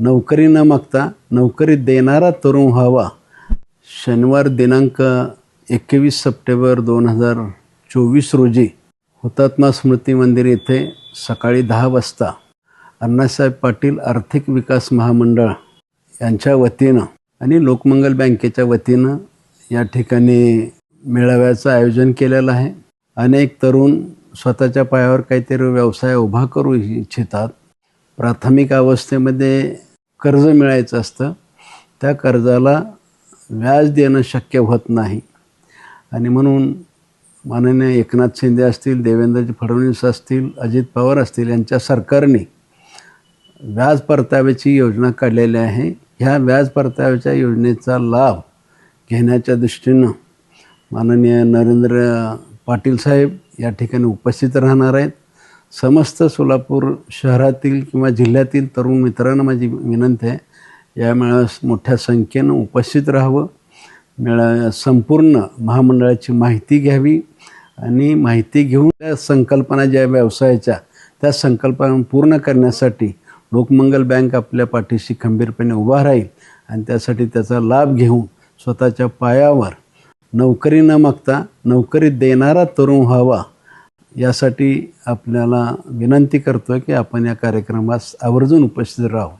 नोकरी न मागता नोकरी देणारा तरुण व्हावा। शनिवार दिनांक 21 सप्टेंबर 2024 रोजी हुतात्मा स्मृती मंदिर येथे सकाळी 10 वाजता अण्णासाहेब पाटील आर्थिक विकास महामंडळ यांच्या वतीनं आणि लोकमंगल बँकेच्या वतीनं या ठिकाणी मेळाव्याचं आयोजन केलेलं आहे। अनेक तरुण स्वतःच्या पायावर काहीतरी व्यवसाय उभा करू इच्छितात। प्राथमिक अवस्थेमध्ये कर्ज मिळायचं असतं, त्या कर्जाला व्याज देणं शक्य होत नाही आणि म्हणून माननीय एकनाथ शिंदे असतील, देवेंद्रजी फडणवीस असतील, अजित पवार असतील यांच्या सरकारने व्याज परताव्याची योजना काढलेली आहे। ह्या व्याज परताव्याच्या योजनेचा लाभ घेण्याच्या दृष्टीनं माननीय नरेंद्र पाटील साहेब या ठिकाणी उपस्थित राहणार आहेत। समस्त सोलापूर शहरातील किंवा जिल्ह्यातील तरुण मित्रांना माझी विनंती आहे, या मेळाव्यास मोठ्या संख्येनं उपस्थित राहावं। संपूर्ण महामंडळाची माहिती घ्यावी आणि माहिती घेऊन त्या संकल्पना ज्या व्यवसायाच्या त्या संकल्पना पूर्ण करण्यासाठी लोकमंगल बँक आपल्या पाठीशी खंबीरपणे उभा राहील आणि त्यासाठी त्याचा लाभ घेऊन स्वतःच्या पायावर नोकरी न मागता नोकरी देणारा तरुण व्हावा, यासाठी आपल्याला विनंती करतो की आपण या कार्यक्रमास आवर्जून उपस्थित राहावं।